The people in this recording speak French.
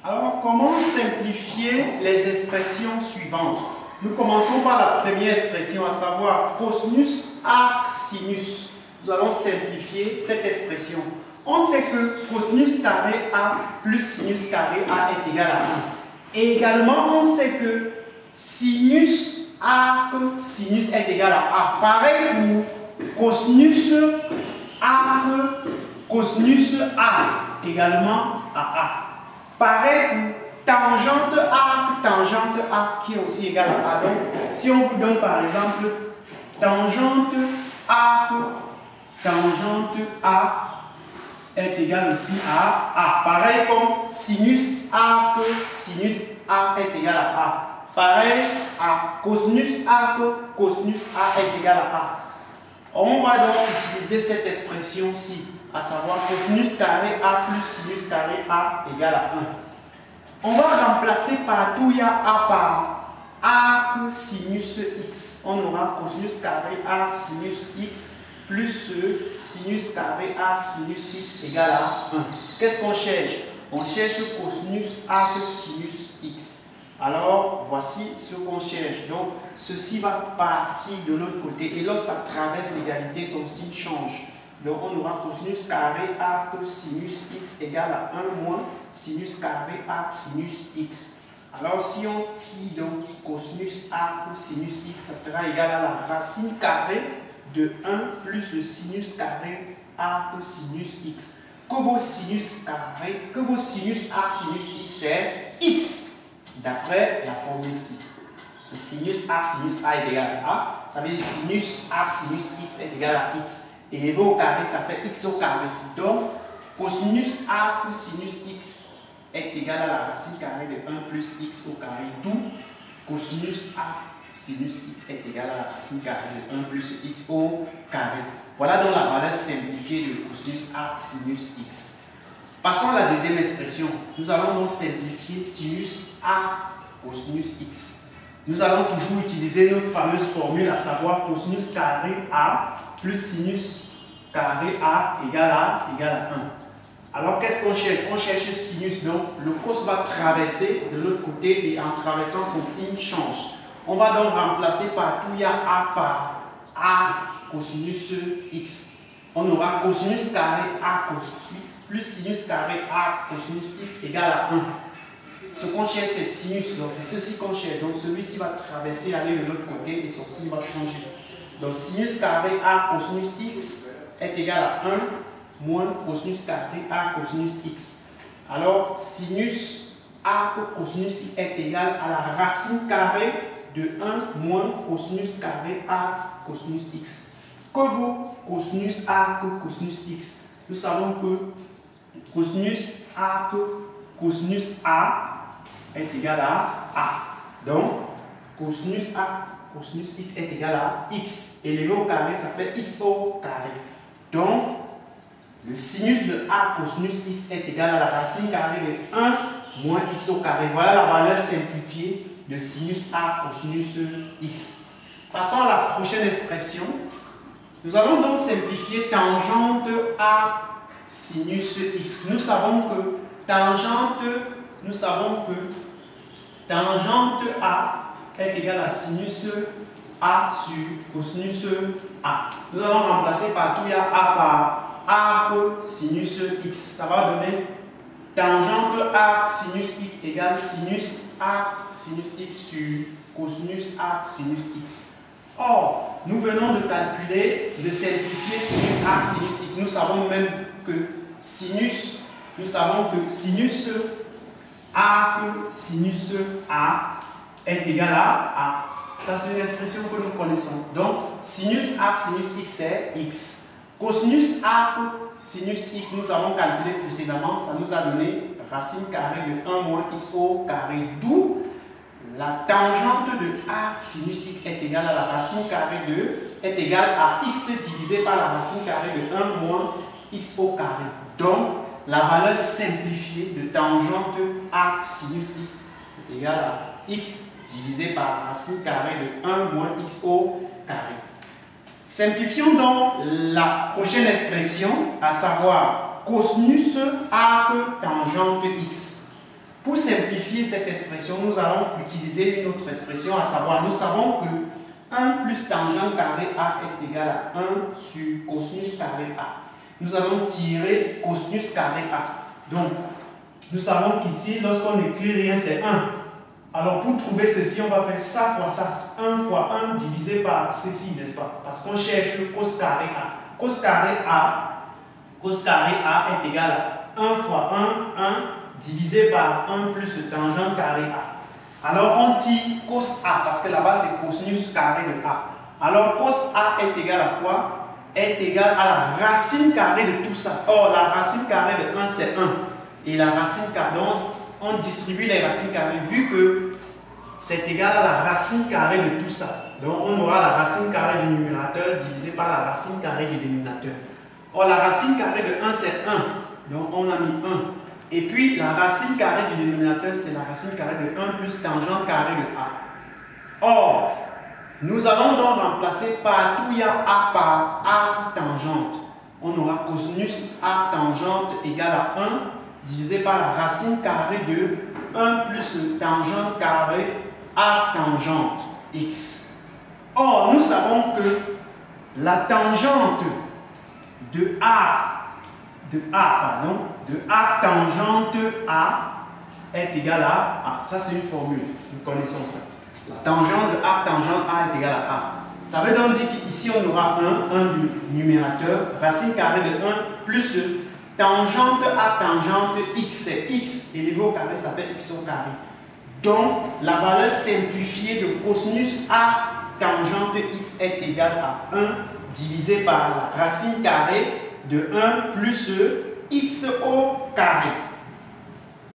Alors, comment simplifier les expressions suivantes? Nous commençons par la première expression, à savoir cosinus arc sinus. Nous allons simplifier cette expression. On sait que cosinus carré A plus sinus carré A est égal à 1. Et également, on sait que sinus arc sinus est égal à A. Pareil pour cosinus arc cosinus A également à A. Pareil pour tangente tangente A qui est aussi égal à A. Donc, si on vous donne par exemple tangente A est égal aussi à A. Pareil comme sinus A est égal à A. Pareil à cosinus A est égal à A. On va donc utiliser cette expression-ci, à savoir cosinus carré A plus sinus carré A égale à 1. On va remplacer partout il y a A par arc sinus x. On aura cosinus carré arc sinus x plus sinus carré arc sinus x égale à 1. Qu'est-ce qu'on cherche? On cherche cosinus arc sinus x. Alors, voici ce qu'on cherche. Donc, ceci va partir de l'autre côté. Et lorsque ça traverse l'égalité, son signe change. Donc, on aura cosinus carré arc sinus x égale à 1 moins sinus carré arc sinus x. Alors, si on tire donc cosinus arc sinus x, ça sera égal à la racine carrée de 1 plus le sinus carré arc sinus x. Que vos sinus arc sinus x, c'est x. D'après la formule-ci. Le sinus arc sinus A est égal à A. Ça veut dire sinus arc sinus x est égal à x. Élevé au carré, ça fait x au carré. Donc, cosinus arc sinus x est égal à la racine carrée de 1 plus x au carré. D'où cosinus arc sinus x est égal à la racine carrée de 1 plus x au carré. Voilà donc la valeur simplifiée de cosinus arc sinus x. Passons à la deuxième expression. Nous allons donc simplifier sinus A cosinus x. Nous allons toujours utiliser notre fameuse formule, à savoir cosinus carré A plus sinus carré A égale à 1. Alors qu'est-ce qu'on cherche? On cherche sinus, donc le cos va traverser de l'autre côté et en traversant son signe change. On va donc remplacer partout il y a A par A cosinus x. On aura cosinus carré A cosinus x plus sinus carré A cosinus x égale à 1. Ce qu'on cherche, c'est sinus, donc c'est ceci qu'on cherche. Donc celui-ci va traverser, aller de l'autre côté et son signe va changer. Donc sinus carré A cosinus x est égal à 1 moins cosinus carré A cosinus x. Alors sinus A cosinus x est égal à la racine carrée de 1 moins cosinus carré A cosinus x. Que vaut cosinus A cosinus x? Nous savons que cosinus A est égal à A. Donc, cosinus A cosinus x est égal à x. Élevé au carré, ça fait x au carré. Donc, le sinus de A cosinus x est égal à la racine carrée de 1 moins x au carré. Voilà la valeur simplifiée de sinus A cosinus x. Passons à la prochaine expression. Nous allons donc simplifier tangente A sinus x. Nous savons que tangente A est égale à sinus A sur cosinus A. Nous allons remplacer partout il y a A par arc sinus x. Ça va donner tangente arc sinus x égale sinus arc sinus x sur cosinus arc sinus x. Or, nous venons de calculer, de simplifier sinus arc sinus x. Nous savons même que sinus arc sinus A est égal à A. Ça, c'est une expression que nous connaissons. Donc, sinus arc sinus x, c'est x. Cosinus arc sinus x, nous avons calculé précédemment, ça nous a donné racine carrée de 1 moins x au carré. D'où la tangente de arc sinus x est égale à la racine carrée est égale à x divisé par la racine carrée de 1 moins x au carré. Donc, la valeur simplifiée de tangente arc sinus x, c'est égal à x divisé par la racine carrée de 1 moins x au carré. Simplifions donc la prochaine expression, à savoir cosinus arc tangente x. Pour simplifier cette expression, nous allons utiliser une autre expression, à savoir, nous savons que 1 plus tangente carré A est égal à 1 sur cosinus carré A. Nous allons tirer cosinus carré A. Donc, nous savons qu'ici, lorsqu'on n'écrit rien, c'est 1. Alors, pour trouver ceci, on va faire ça fois ça. 1 fois 1 divisé par ceci, n'est-ce pas? Parce qu'on cherche cos carré A. Cos carré A est égal à 1 fois 1, 1, divisé par 1 plus tangente carré A. Alors, on tire cos A, parce que là-bas, c'est cosinus carré de A. Alors, cos A est égal à quoi? Est égal à la racine carrée de tout ça. Or, la racine carrée de 1, c'est 1. Et la racine carrée, donc on distribue les racines carrées, vu que c'est égal à la racine carrée de tout ça. Donc, on aura la racine carrée du numérateur divisé par la racine carrée du dénominateur. Or, la racine carrée de 1, c'est 1. Donc, on a mis 1. Et puis, la racine carrée du dénominateur, c'est la racine carrée de 1 plus tangente carrée de A. Or, nous allons donc remplacer partout où il y a A par arc tangente. On aura cosinus arc tangente égale à 1 divisé par la racine carrée de 1 plus tangente carrée arc tangente x. Or, nous savons que la tangente de arc tangente A est égale à A. Ça, c'est une formule. Nous connaissons ça. La tangente de arc tangente A est égale à A. Ça veut donc dire qu'ici, on aura 1 du numérateur, racine carrée de 1 plus tangente arc tangente x. C'est x élevé au carré, ça fait x au carré. Donc, la valeur simplifiée de cosinus arc tangente x est égale à 1 divisé par la racine carrée de 1 plus x au carré.